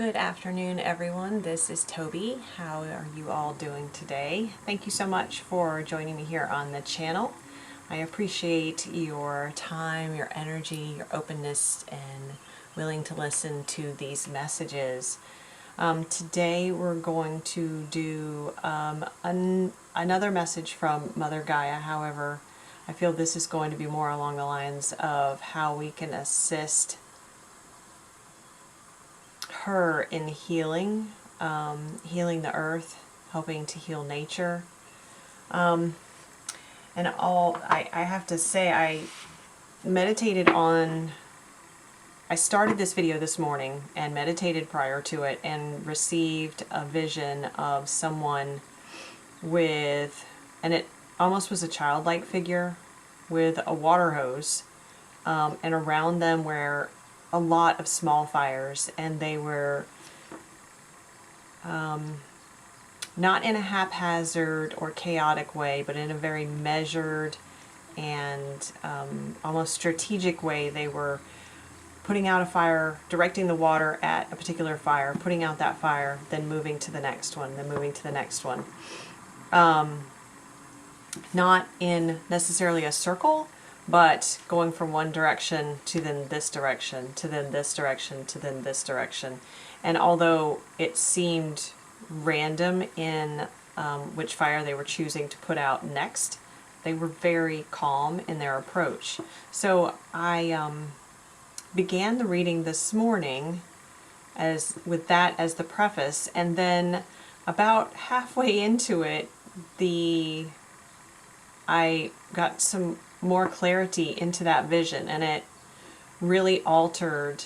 Good afternoon, everyone. This is Toby. How are you all doing today? Thank you so much for joining me here on the channel. I appreciate your time, your energy, your openness, and willing to listen to these messages. Today we're going to do another message from Mother Gaia. However, I feel this is going to be more along the lines of how we can assist her in healing, healing the earth, helping to heal nature. I have to say, I started this video this morning and meditated prior to it and received a vision of someone with, and it almost was a childlike figure with a water hose, and around them were a lot of small fires, and they were not in a haphazard or chaotic way, but in a very measured and almost strategic way. They were putting out a fire, directing the water at a particular fire, putting out that fire, then moving to the next one, then moving to the next one. Not in necessarily a circle, but going from one direction to then this direction, to then this direction, to then this direction. And although it seemed random in which fire they were choosing to put out next, they were very calm in their approach. So I began the reading this morning with that as the preface, and then about halfway into it, I got some more clarity into that vision, and it really altered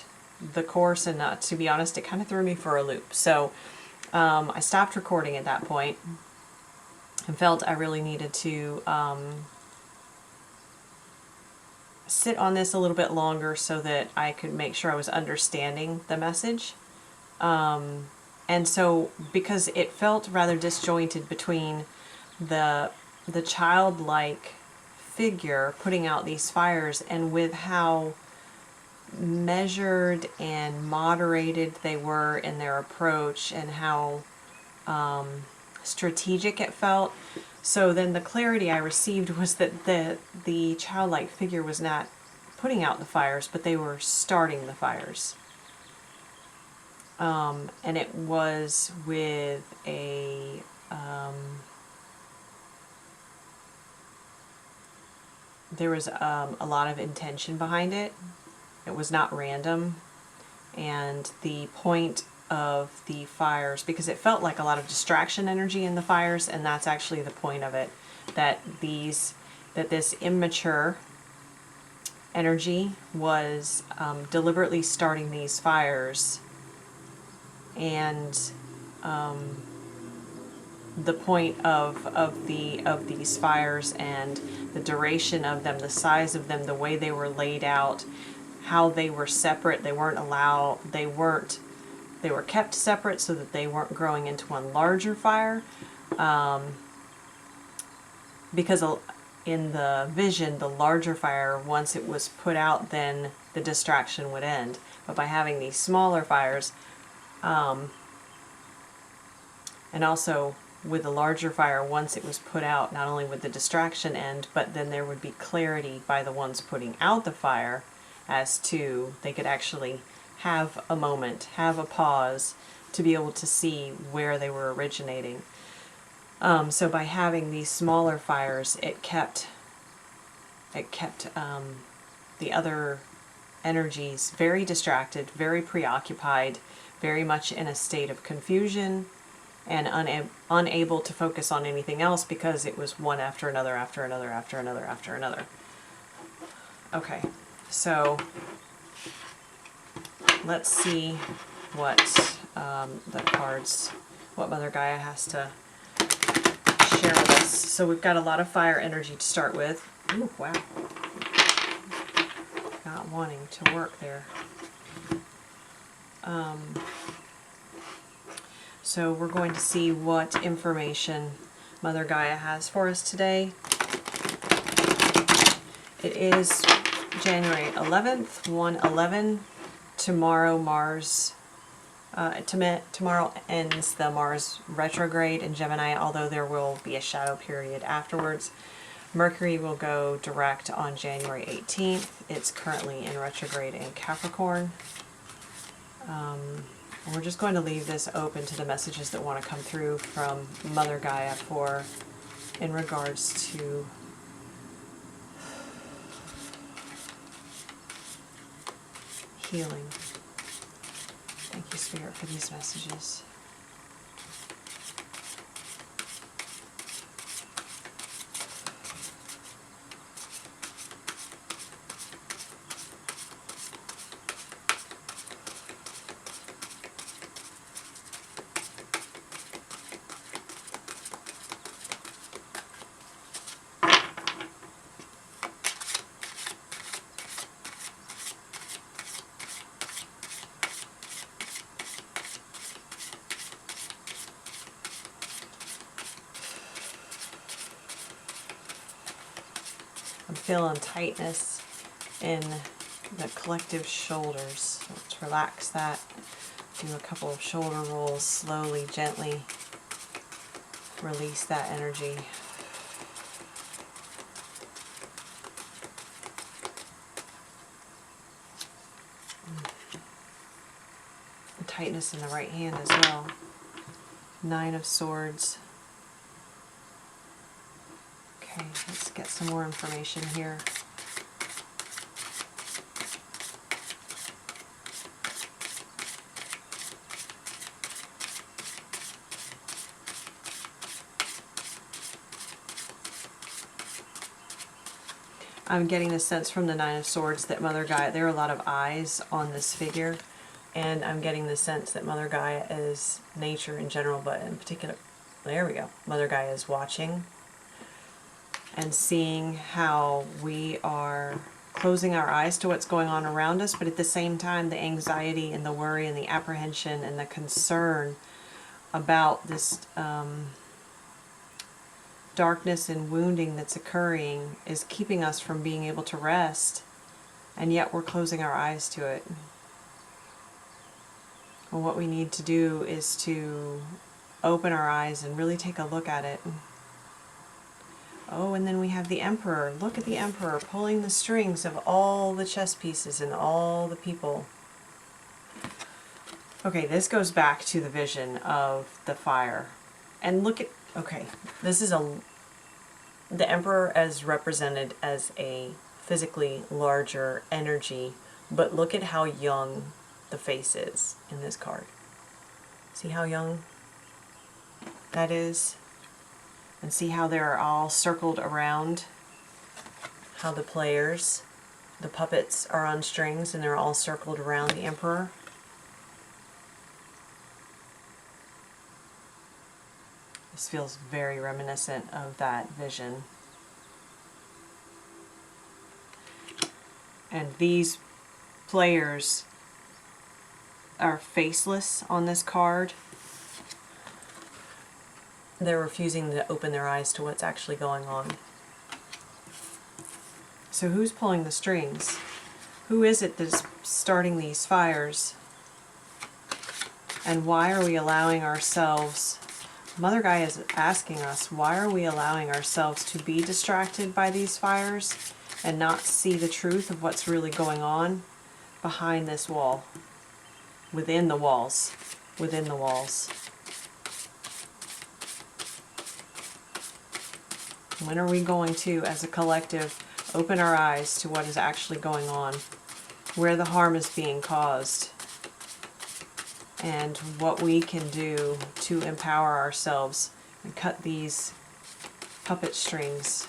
the course, and to be honest, it kind of threw me for a loop. So I stopped recording at that point and felt I really needed to sit on this a little bit longer so that I could make sure I was understanding the message. And so, because it felt rather disjointed between the childlike figure putting out these fires, and with how measured and moderated they were in their approach, and how strategic it felt. So then the clarity I received was that the childlike figure was not putting out the fires, but they were starting the fires. And it was with a there was a lot of intention behind it. It was not random. And the point of the fires, because it felt like a lot of distraction energy in the fires, and that's actually the point of it, that this immature energy was deliberately starting these fires, and the point of these fires and the duration of them, the size of them, the way they were laid out, how they were separate. They were kept separate so that they weren't growing into one larger fire, because in the vision, the larger fire, once it was put out, then the distraction would end. But by having these smaller fires, and also with the larger fire, once it was put out, not only would the distraction end, but then there would be clarity by the ones putting out the fire as to, they could actually have a moment, have a pause to be able to see where they were originating. So by having these smaller fires, it kept the other energies very distracted, very preoccupied, very much in a state of confusion, and unable to focus on anything else, because it was one after another, after another, after another, after another. Okay, so let's see what the cards, what Mother Gaia has to share with us. So we've got a lot of fire energy to start with. Ooh, wow. Not wanting to work there. So we're going to see what information Mother Gaia has for us today. It is January 11th, 1/11. Tomorrow Mars Tomorrow ends the Mars retrograde in Gemini, although there will be a shadow period afterwards. Mercury will go direct on January 18th. It's currently in retrograde in Capricorn. We're just going to leave this open to the messages that want to come through from Mother Gaia in regards to healing. Thank you, Spirit, for these messages. I'm feeling tightness in the collective shoulders. Let's relax that. Do a couple of shoulder rolls slowly, gently. Release that energy. The tightness in the right hand as well. 9 of Swords. Okay, let's get some more information here. I'm getting the sense from the 9 of Swords that Mother Gaia, there are a lot of eyes on this figure, and I'm getting the sense that Mother Gaia is nature in general, but in particular, there we go, Mother Gaia is watching and seeing how we are closing our eyes to what's going on around us, but at the same time, the anxiety and the worry and the apprehension and the concern about this darkness and wounding that's occurring is keeping us from being able to rest, and yet we're closing our eyes to it. Well, what we need to do is to open our eyes and really take a look at it. Oh, and then we have the Emperor. Look at the Emperor pulling the strings of all the chess pieces and all the people. Okay, this goes back to the vision of the fire. And look at, okay, this is the Emperor as represented as a physically larger energy, but look at how young the face is in this card. See how young that is? And see how they're all circled around, how the players, the puppets are on strings and they're all circled around the Emperor. This feels very reminiscent of that vision. And these players are faceless on this card. They're refusing to open their eyes to what's actually going on. So who's pulling the strings? Who is it that's starting these fires? And why are we allowing ourselves, Mother Gaia is asking us, why are we allowing ourselves to be distracted by these fires and not see the truth of what's really going on behind this wall, within the walls, within the walls? When are we going to, as a collective, open our eyes to what is actually going on, where the harm is being caused, and what we can do to empower ourselves and cut these puppet strings?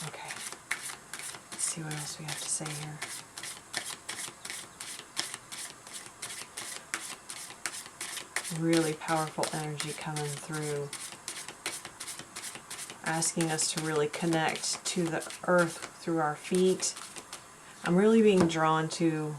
Okay, let's see what else we have to say here. Really powerful energy coming through, asking us to really connect to the earth through our feet. I'm really being drawn to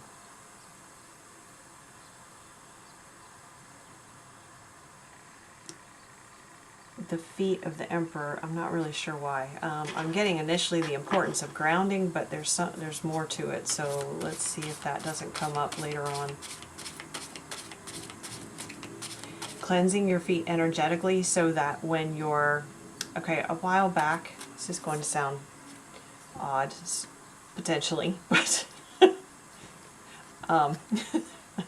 the feet of the Emperor. I'm not really sure why. I'm getting initially the importance of grounding, but there's more to it. So let's see if that doesn't come up later on. Cleansing your feet energetically so that when you're, okay, a while back, this is going to sound odd, potentially, but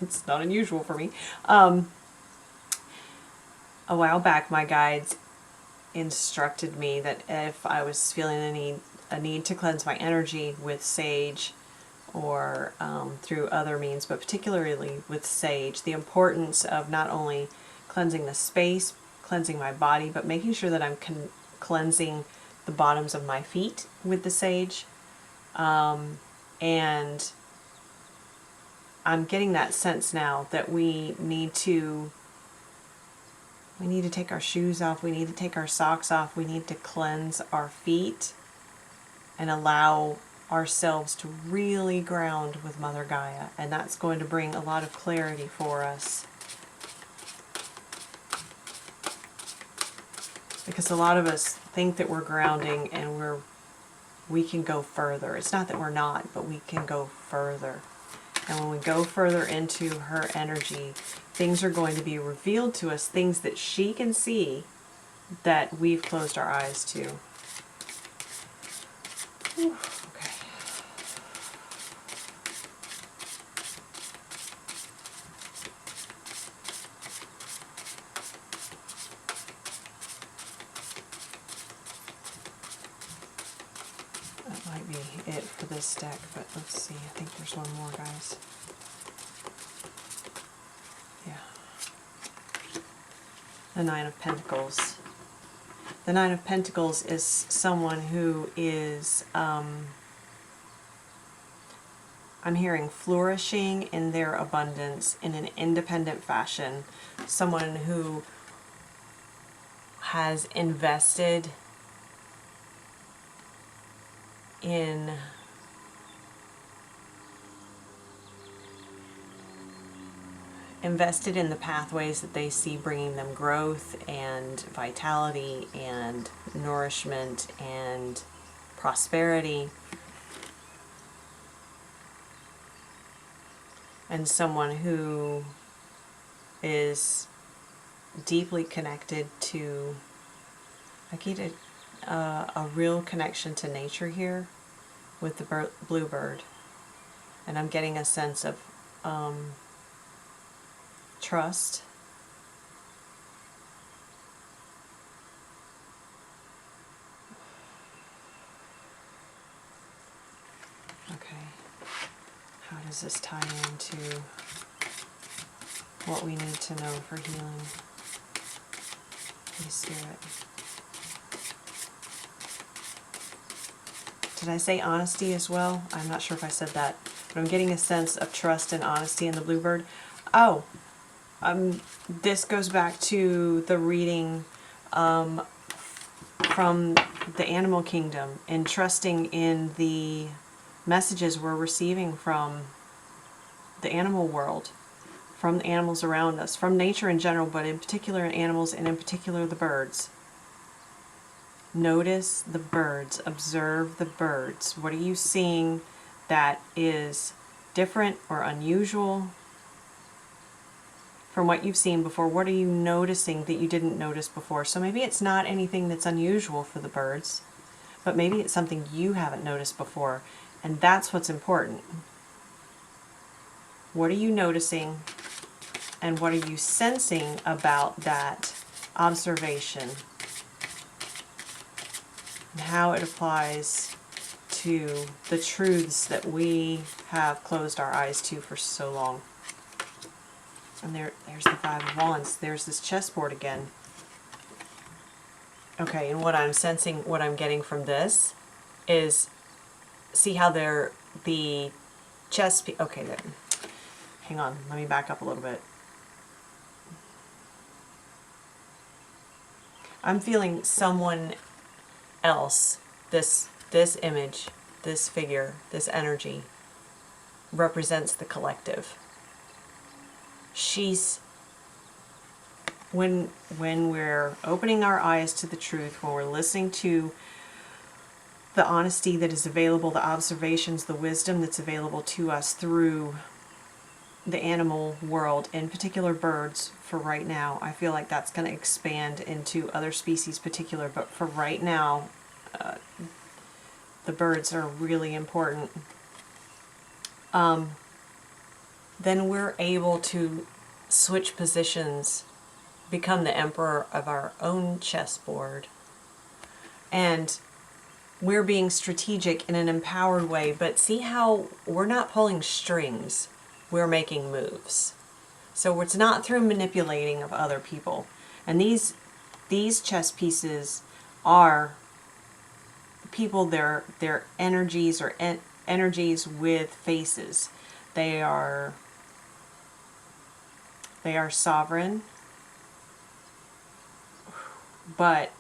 it's not unusual for me. A while back, my guides instructed me that if I was feeling a need to cleanse my energy with sage or through other means, but particularly with sage, the importance of not only cleansing the space, cleansing my body, but making sure that I'm cleansing the bottoms of my feet with the sage. And I'm getting that sense now that we need to take our shoes off, we need to take our socks off, we need to cleanse our feet and allow ourselves to really ground with Mother Gaia. And that's going to bring a lot of clarity for us. Because a lot of us think that we're grounding and we can go further. It's not that we're not, but we can go further. And when we go further into her energy, things are going to be revealed to us, things that she can see that we've closed our eyes to. Whew, okay. That might be it for this deck, but let's see. I think there's one more, guys. Yeah. The Nine of Pentacles. The Nine of Pentacles is someone who is, I'm hearing flourishing in their abundance in an independent fashion. Someone who has invested in the pathways that they see bringing them growth and vitality and nourishment and prosperity. And someone who is deeply connected to, I get a real connection to nature here with the bluebird. And I'm getting a sense of trust. Okay. How does this tie into what we need to know for healing? Holy Spirit. Did I say honesty as well? I'm not sure if I said that, but I'm getting a sense of trust and honesty in the bluebird. Oh, this goes back to the reading from the animal kingdom and trusting in the messages we're receiving from the animal world, from the animals around us, from nature in general, but in particular in animals and in particular the birds. Notice the birds, observe the birds. What are you seeing that is different or unusual from what you've seen before? What are you noticing that you didn't notice before? So maybe it's not anything that's unusual for the birds, but maybe it's something you haven't noticed before, and that's what's important. What are you noticing, and what are you sensing about that observation, and how it applies to the truths that we have closed our eyes to for so long? And there's the Five of Wands. There's this chessboard again. Okay, and what I'm sensing, what I'm getting from this is, see how the chess piece, okay, there. Hang on, let me back up a little bit. I'm feeling someone else, this image, this figure, this energy represents the collective. She's when we're opening our eyes to the truth, when we're listening to the honesty that is available, the observations, the wisdom that's available to us through the animal world, in particular birds for right now. I feel like that's going to expand into other species particular, but for right now, the birds are really important. Then we're able to switch positions, become the emperor of our own chessboard. And we're being strategic in an empowered way, but see how we're not pulling strings, we're making moves. So it's not through manipulating of other people. And these chess pieces are people, their energies or energies with faces. They are sovereign, but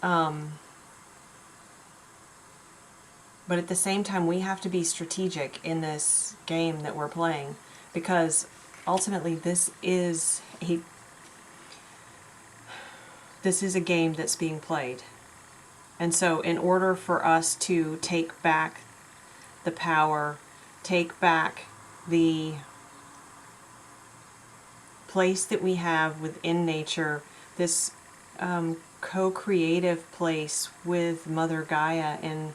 at the same time, we have to be strategic in this game that we're playing, because ultimately this is a game that's being played. And so in order for us to take back the power, take back the place that we have within nature, this co-creative place with Mother Gaia, and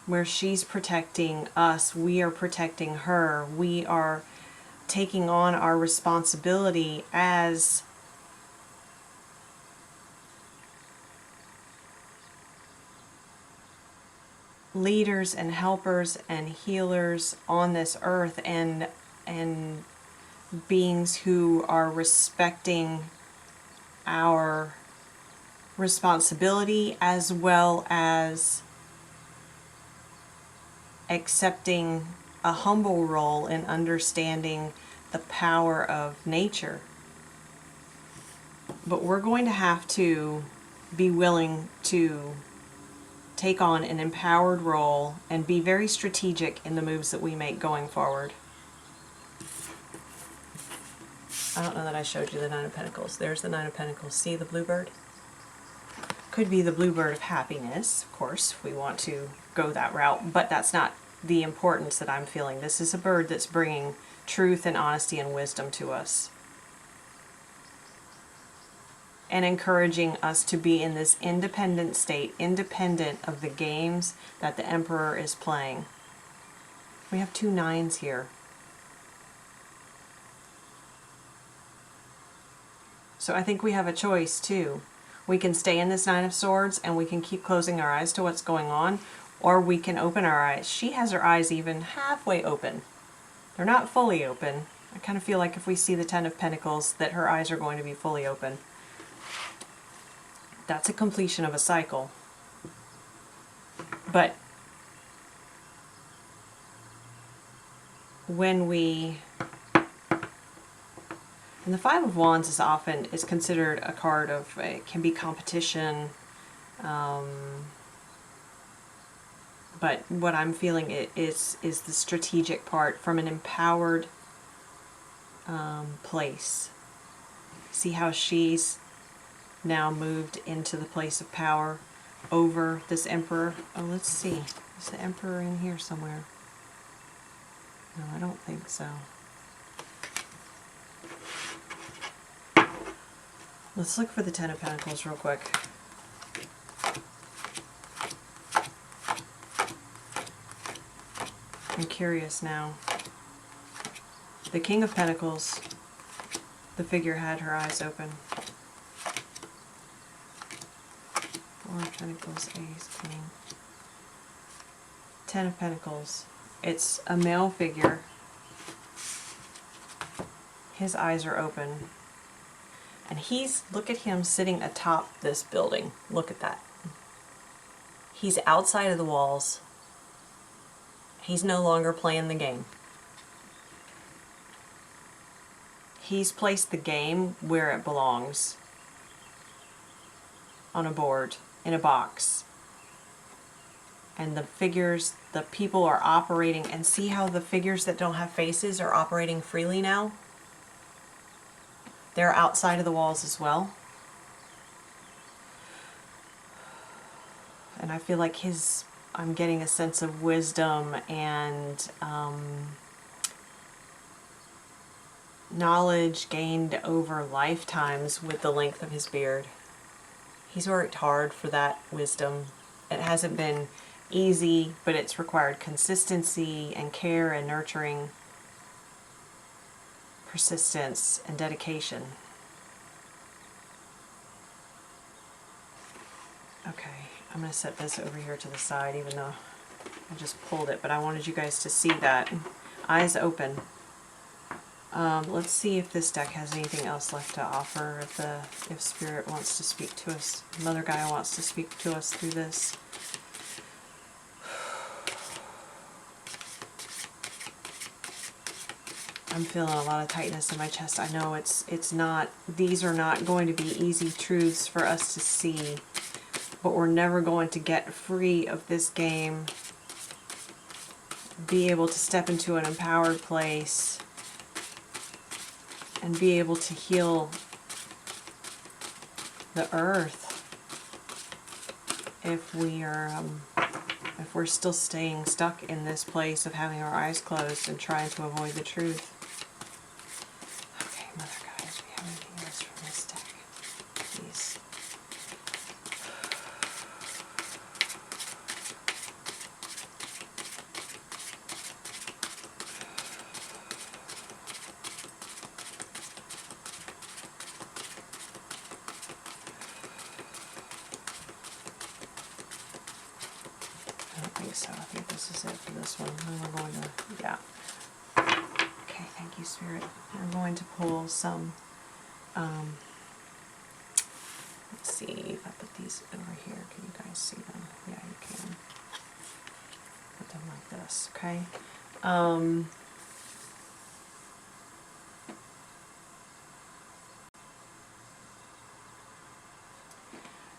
where she's protecting us, we are protecting her. We are taking on our responsibility as leaders and helpers and healers on this earth, and beings who are respecting our responsibility, as well as accepting a humble role in understanding the power of nature. But we're going to have to be willing to take on an empowered role and be very strategic in the moves that we make going forward. I don't know that I showed you the Nine of Pentacles. There's the Nine of Pentacles. See the bluebird? Could be the bluebird of happiness, of course, if we want to go that route, but that's not the importance that I'm feeling. This is a bird that's bringing truth and honesty and wisdom to us, and encouraging us to be in this independent state, independent of the games that the Emperor is playing. We have 2 nines here. So I think we have a choice too. We can stay in this Nine of Swords and we can keep closing our eyes to what's going on, or we can open our eyes. She has her eyes even halfway open. They're not fully open. I kind of feel like if we see the Ten of Pentacles, that her eyes are going to be fully open. That's a completion of a cycle. But when we... And the Five of Wands is considered a card of, it can be competition, but what I'm feeling is the strategic part from an empowered place. See how she's now moved into the place of power over this Emperor. Oh, let's see. Is the Emperor in here somewhere? No, I don't think so. Let's look for the Ten of Pentacles real quick. I'm curious now. The King of Pentacles, the figure had her eyes open. Four of Pentacles, Ace, King. Ten of Pentacles. It's a male figure. His eyes are open. And look at him sitting atop this building. Look at that. He's outside of the walls. He's no longer playing the game. He's placed the game where it belongs. On a board, in a box. And the figures, the people are operating, and see how the figures that don't have faces are operating freely now? they're outside of the walls as well. And I feel like I'm getting a sense of wisdom and knowledge gained over lifetimes with the length of his beard. He's worked hard for that wisdom. It hasn't been easy, but it's required consistency and care and nurturing, persistence and dedication. Okay, I'm going to set this over here to the side, even though I just pulled it, but I wanted you guys to see that. Eyes open. Let's see if this deck has anything else left to offer, if Spirit wants to speak to us, Mother Gaia wants to speak to us through this. I'm feeling a lot of tightness in my chest. I know it's not, these are not going to be easy truths for us to see, but we're never going to get free of this game, be able to step into an empowered place, and be able to heal the earth if we're still staying stuck in this place of having our eyes closed and trying to avoid the truth. Okay, Mother Gaia, do we have anything else from this deck? Please. I don't think so. I think this is it for this one. And we're going to, yeah. Okay, thank you, Spirit. We're going to pull some, let's see if I put these over here. Can you guys see them? Yeah, you can. Put them like this, okay? I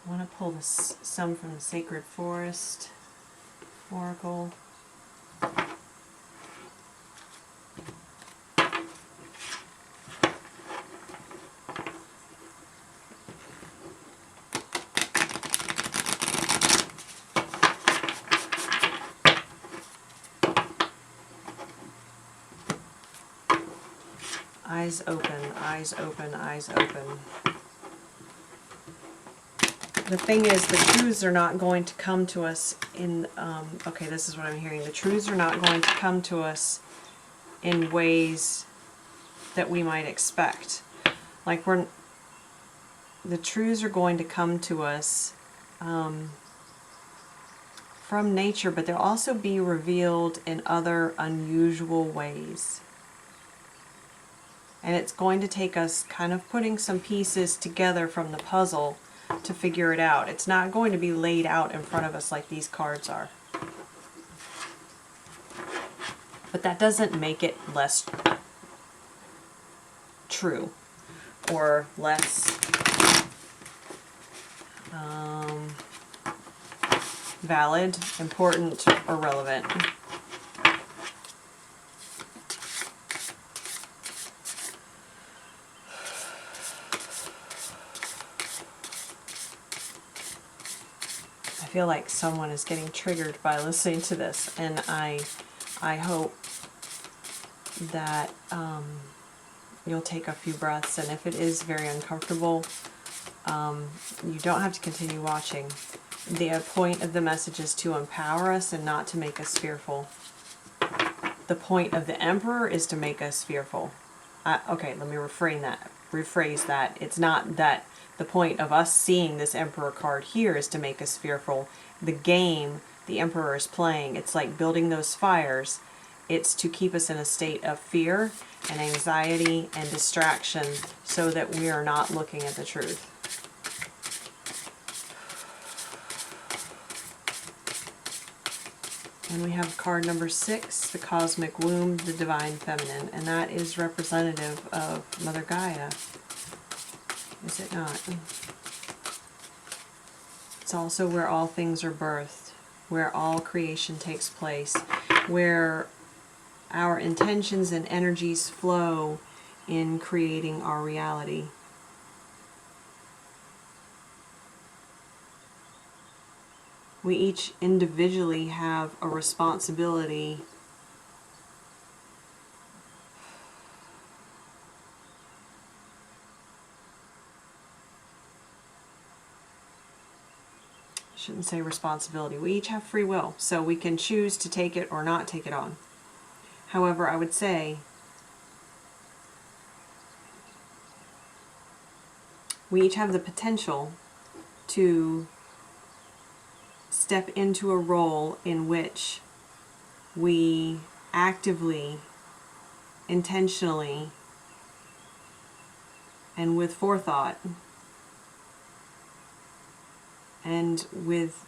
want to pull this, some from the Sacred Forest Oracle. Eyes open, eyes open, eyes open. The thing is, the truths are not going to come to us in, okay, this is what I'm hearing. The truths are not going to come to us in ways that we might expect. Like the truths are going to come to us from nature, but they'll also be revealed in other unusual ways. And it's going to take us kind of putting some pieces together from the puzzle to figure it out. It's not going to be laid out in front of us like these cards are. But that doesn't make it less true or less valid, important, or relevant. I feel like someone is getting triggered by listening to this, and I hope that you'll take a few breaths, and if it is very uncomfortable, you don't have to continue watching. The point of the message is to empower us and not to make us fearful. The point of the Emperor is to make us fearful. Okay, let me rephrase that. It's not that the point of us seeing this Emperor card here is to make us fearful. The game the Emperor is playing, it's like building those fires. It's to keep us in a state of fear and anxiety and distraction so that we are not looking at the truth. And we have card number 6, the Cosmic Womb, the Divine Feminine, and that is representative of Mother Gaia. Is it not? It's also where all things are birthed, where all creation takes place, where our intentions and energies flow in creating our reality. We each individually have a responsibility shouldn't say responsibility. We each have free will, so we can choose to take it or not take it on. However, I would say we each have the potential to step into a role in which we actively, intentionally, and with forethought, and with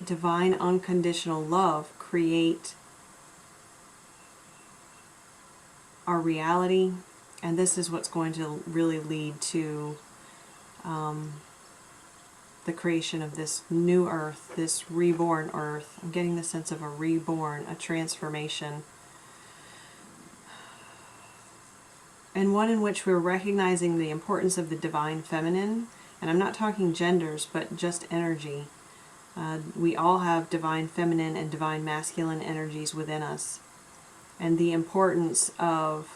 divine unconditional love, create our reality. And this is what's going to really lead to the creation of this new earth, this reborn earth. I'm getting the sense of a reborn, a transformation. And one in which we're recognizing the importance of the divine feminine. And I'm not talking genders, but just energy. We all have divine feminine and divine masculine energies within us. And the importance of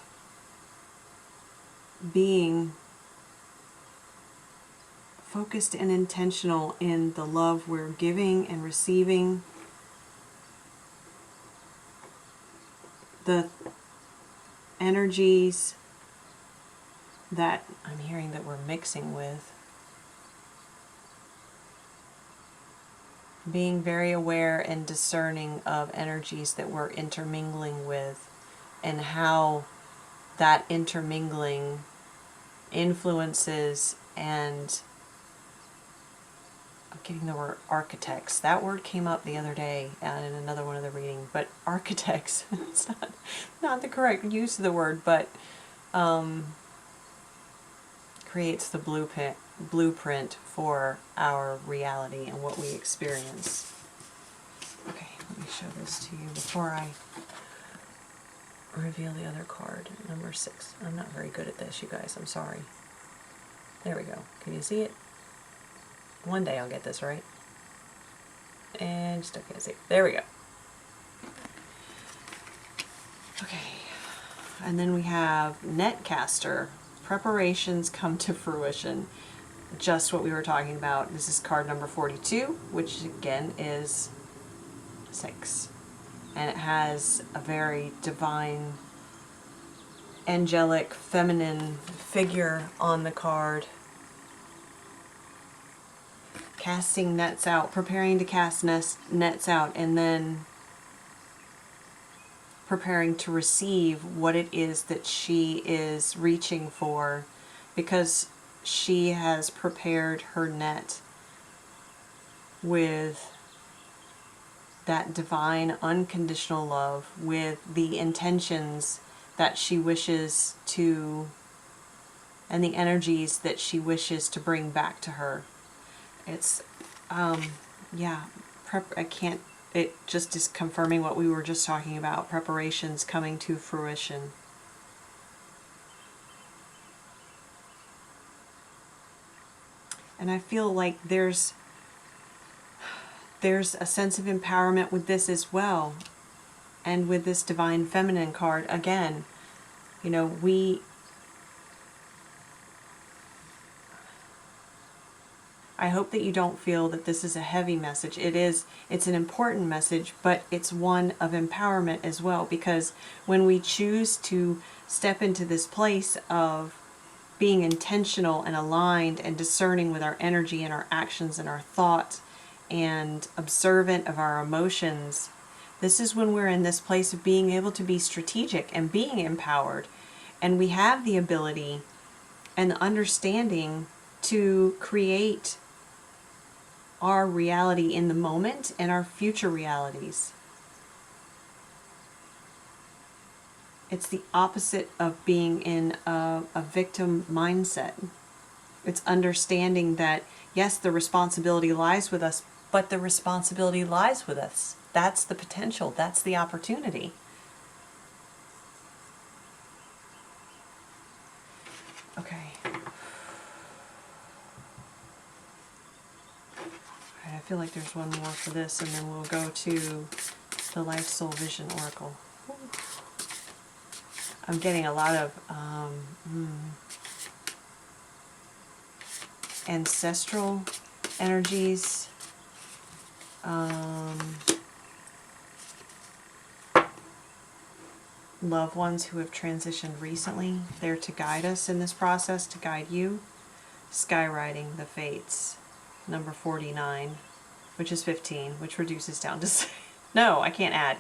being focused and intentional in the love we're giving and receiving, the energies that I'm hearing that we're mixing with. Being very aware and discerning of energies that we're intermingling with, and how that intermingling influences, and I'm getting the word architects. That word came up the other day in another one of the reading, but architects, it's not the correct use of the word, but creates the blueprint for our reality and what we experience. Okay, let me show this to you before I reveal the other card, number 6. I'm not very good at this, you guys. I'm sorry. There we go. Can you see it? One day I'll get this right. And still can't see it. There we go. Okay. And then we have Netcaster. Preparations come to fruition. Just what we were talking about. This is card number 42, which again is 6. And it has a very divine, angelic, feminine figure on the card. Casting nets out, preparing to cast nets out, and then preparing to receive what it is that she is reaching for, because she has prepared her net with that divine unconditional love, with the intentions that she wishes to, and the energies that she wishes to bring back to her. It's, it just is confirming what we were just talking about, preparations coming to fruition. And I feel like there's a sense of empowerment with this as well. And with this divine feminine card, again, you know, I hope that you don't feel that this is a heavy message. It's an important message, but it's one of empowerment as well, because when we choose to step into this place of being intentional and aligned and discerning with our energy and our actions and our thoughts and observant of our emotions, this is when we're in this place of being able to be strategic and being empowered. And we have the ability and the understanding to create our reality in the moment and our future realities. It's the opposite of being in a victim mindset. It's understanding that, yes, the responsibility lies with us, but the responsibility lies with us. That's the potential. That's the opportunity. Okay. I feel like there's one more for this, and then we'll go to the Life Soul Vision Oracle. I'm getting a lot of ancestral energies, loved ones who have transitioned recently. They're to guide us in this process, to guide you. Skywriting the Fates, number 49, which is 15, which reduces down to no, I can't add.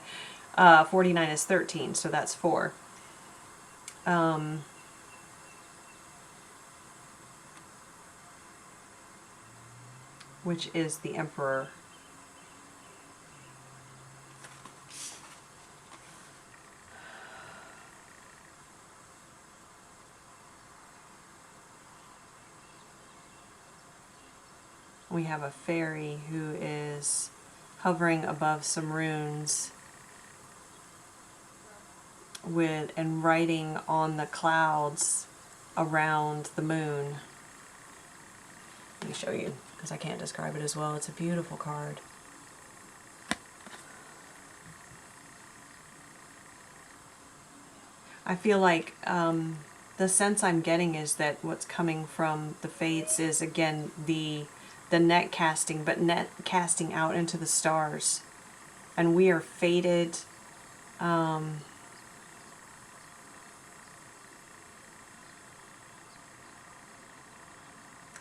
49 is 13, so that's 4. Which is the Emperor. We have a fairy who is hovering above some runes and writing on the clouds around the moon. Let me show you, because I can't describe it as well. It's a beautiful card. I feel like the sense I'm getting is that what's coming from the Fates is, again, the net casting, but net casting out into the stars. And we are fated.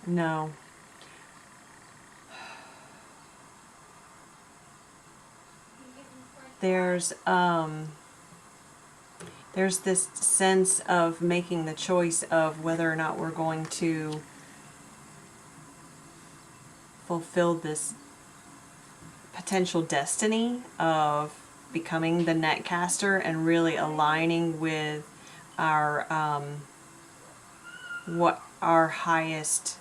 No. There's this sense of making the choice of whether or not we're going to fulfill this potential destiny of becoming the netcaster and really aligning with our what our highest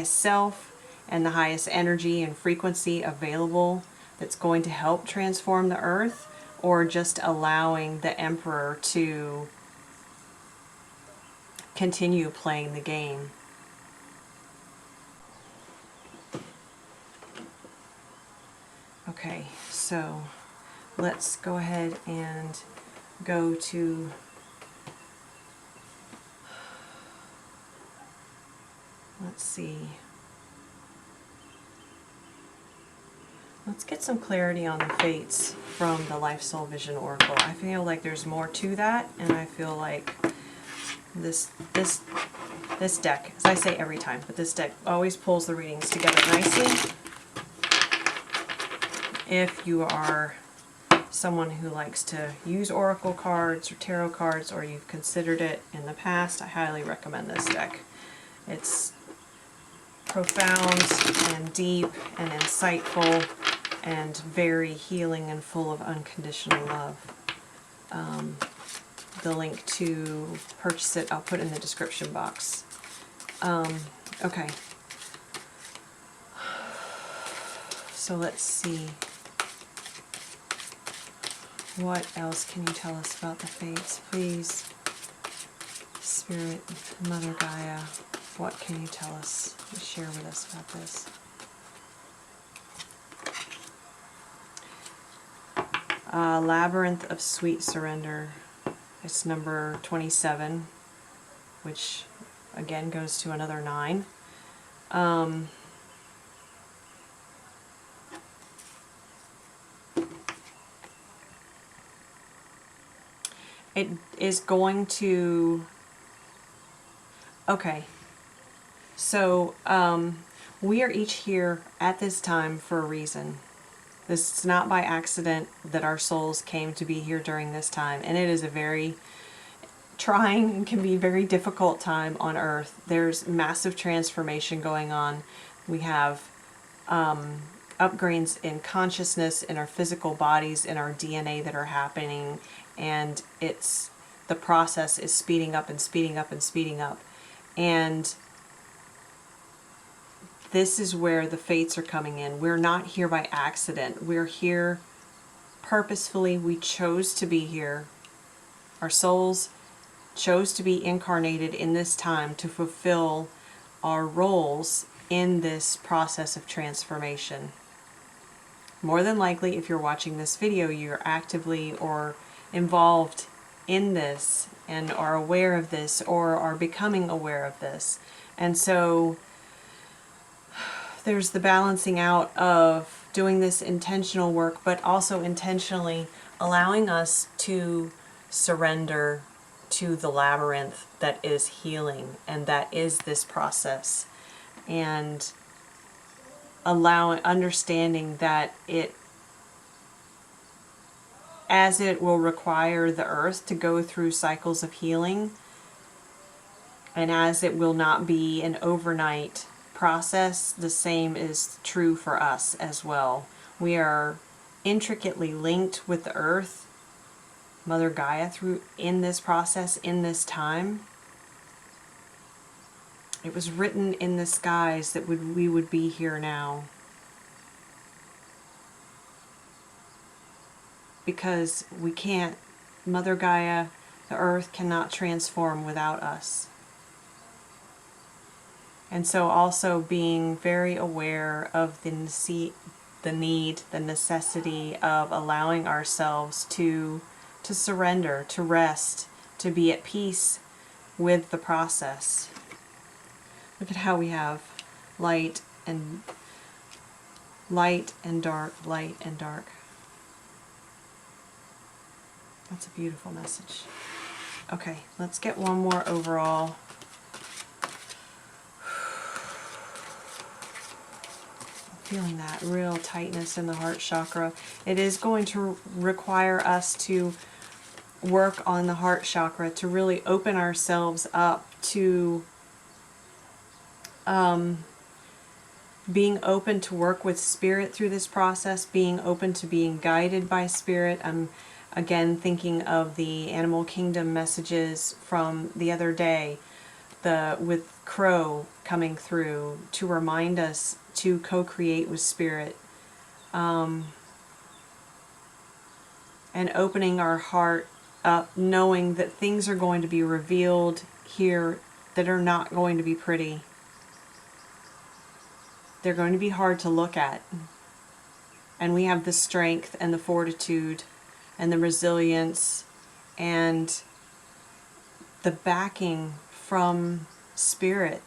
self and the highest energy and frequency available that's going to help transform the earth, or just allowing the Emperor to continue playing the game. Okay, so let's go ahead and go to let's see. Let's get some clarity on the Fates from the Life Soul Vision Oracle. I feel like there's more to that, and I feel like this deck, as I say every time, but this deck always pulls the readings together nicely. If you are someone who likes to use oracle cards or tarot cards, or you've considered it in the past, I highly recommend this deck. It's profound and deep and insightful and very healing and full of unconditional love. The link to purchase it I'll put in the description box. Okay. So let's see. What else can you tell us about the Fates? Please, Spirit, Mother Gaia, what can you tell us? Share with us about this. Labyrinth of Sweet Surrender. It's number 27, which again goes to another 9. It is going to... Okay. So, we are each here at this time for a reason. This is not by accident that our souls came to be here during this time, and it is a very trying and can be very difficult time on Earth. There's massive transformation going on. We have upgrades in consciousness, in our physical bodies, in our DNA that are happening, and the process is speeding up and speeding up and speeding up. And this is where the Fates are coming in. We're not here by accident. We're here purposefully. We chose to be here. Our souls chose to be incarnated in this time to fulfill our roles in this process of transformation. More than likely, if you're watching this video, you're actively or involved in this and are aware of this or are becoming aware of this. And so there's the balancing out of doing this intentional work, but also intentionally allowing us to surrender to the labyrinth that is healing and that is this process, and understanding that as it will require the earth to go through cycles of healing, and as it will not be an overnight process, the same is true for us as well. We are intricately linked with the earth, Mother Gaia, in this process, in this time. It was written in the skies that we would be here now. Because we can't, Mother Gaia, the earth cannot transform without us. And so also being very aware of the need, the necessity of allowing ourselves to surrender, to rest, to be at peace with the process. Look at how we have light and dark, light and dark. That's a beautiful message. Okay, let's get one more overall. Feeling that real tightness in the heart chakra. It is going to require us to work on the heart chakra, to really open ourselves up to being open to work with spirit through this process, being open to being guided by spirit. I'm again thinking of the animal kingdom messages from the other day, with Crow coming through to remind us to co-create with spirit, and opening our heart up, knowing that things are going to be revealed here that are not going to be pretty. They're going to be hard to look at. And we have the strength and the fortitude and the resilience and the backing from spirit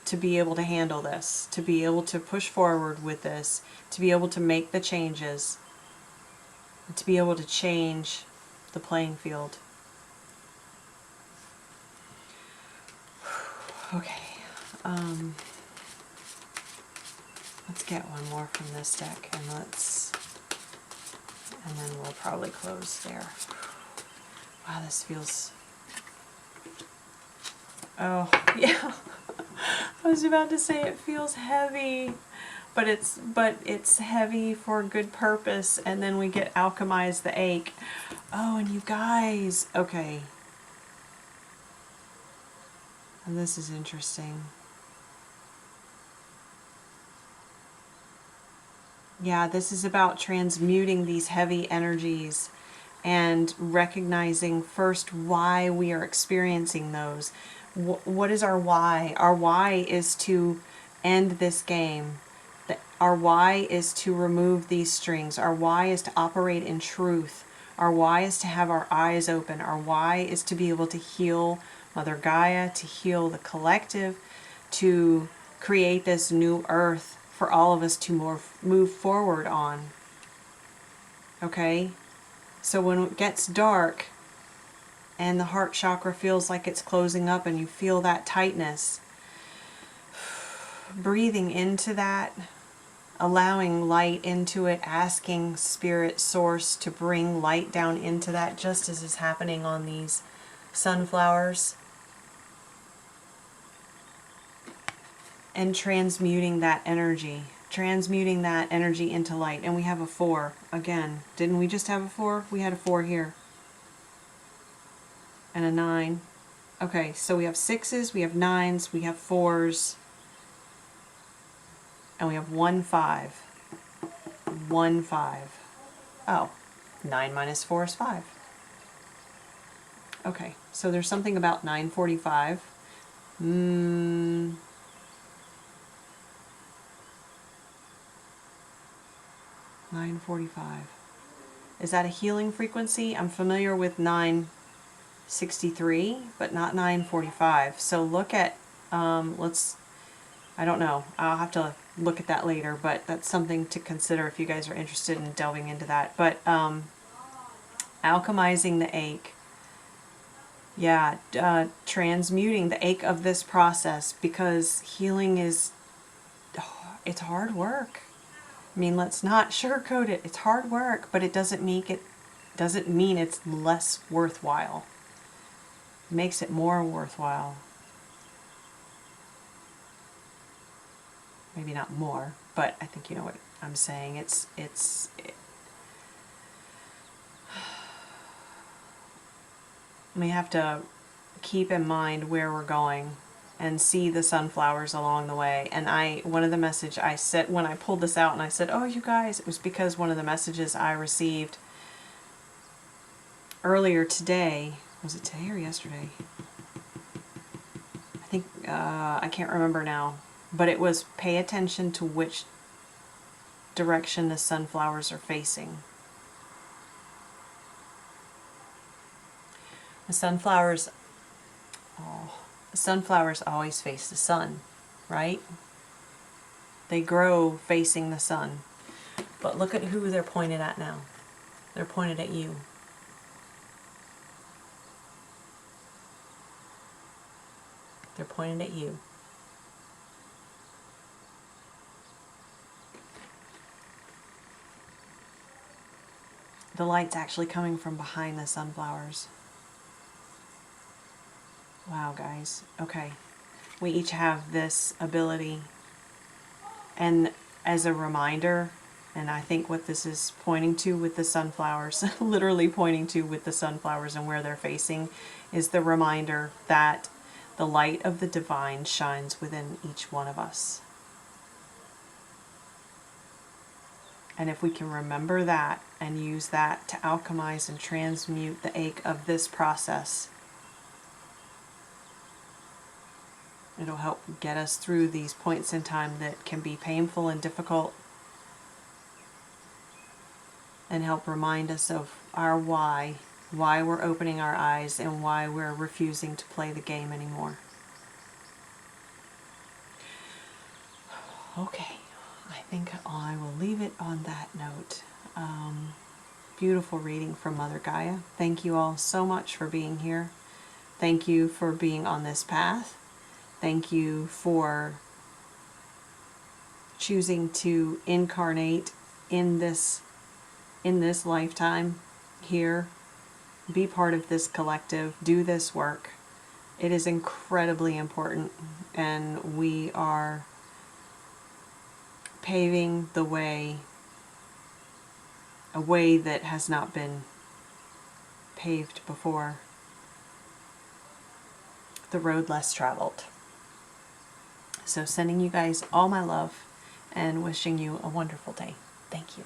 to be able to handle this, to be able to push forward with this, to be able to make the changes, to be able to change the playing field. Okay. Let's get one more from this deck, and then we'll probably close there. Wow, this feels, oh yeah, I was about to say it feels heavy, but it's heavy for good purpose, and then we get alchemize the ache. Oh, and you guys, okay, and this is interesting. Yeah, this is about transmuting these heavy energies and recognizing first why we are experiencing those. What is our why? Our why is to end this game. Our why is to remove these strings. Our why is to operate in truth. Our why is to have our eyes open. Our why is to be able to heal Mother Gaia, to heal the collective, to create this new earth for all of us to move forward on. Okay? So when it gets dark and the heart chakra feels like it's closing up and you feel that tightness, breathing into that, allowing light into it, asking Spirit Source to bring light down into that, just as is happening on these sunflowers. And transmuting that energy into light. And we have a 4 again. Didn't we just have a 4? We had a 4 here. And a 9. Okay, so we have 6s, we have 9s, we have 4s, and we have 1 5. 1 5. Oh, 9 minus 4 is 5. Okay, so there's something about 9:45. 9:45. Is that a healing frequency? I'm familiar with 9:63, but not 9:45. So look at, I don't know. I'll have to look at that later, but that's something to consider if you guys are interested in delving into that. But alchemizing the ache. Yeah, transmuting the ache of this process, because healing is, it's hard work. I mean, let's not sugarcoat it. It's hard work, but it doesn't mean it's less worthwhile. It makes it more worthwhile. Maybe not more, but I think you know what I'm saying. We have to keep in mind where we're going and see the sunflowers along the way. And one of the message I said when I pulled this out and I said, oh, you guys, it was because one of the messages I received earlier today, was it today or yesterday? I think, I can't remember now, but it was pay attention to which direction the sunflowers are facing. The sunflowers always face the sun, right? They grow facing the sun. But look at who they're pointed at now. They're pointed at you. They're pointed at you. The light's actually coming from behind the sunflowers. Wow, guys. Okay. We each have this ability. And as a reminder, and I think what this is pointing to with the sunflowers, literally pointing to with the sunflowers and where they're facing, is the reminder that the light of the divine shines within each one of us. And if we can remember that and use that to alchemize and transmute the ache of this process, it'll help get us through these points in time that can be painful and difficult, and help remind us of our why we're opening our eyes and why we're refusing to play the game anymore. Okay, I think I will leave it on that note. Beautiful reading from Mother Gaia. Thank you all so much for being here. Thank you for being on this path. Thank you for choosing to incarnate in this lifetime here. Be part of this collective. Do this work. It is incredibly important, and we are paving the way, a way that has not been paved before, the road less traveled. So sending you guys all my love and wishing you a wonderful day. Thank you.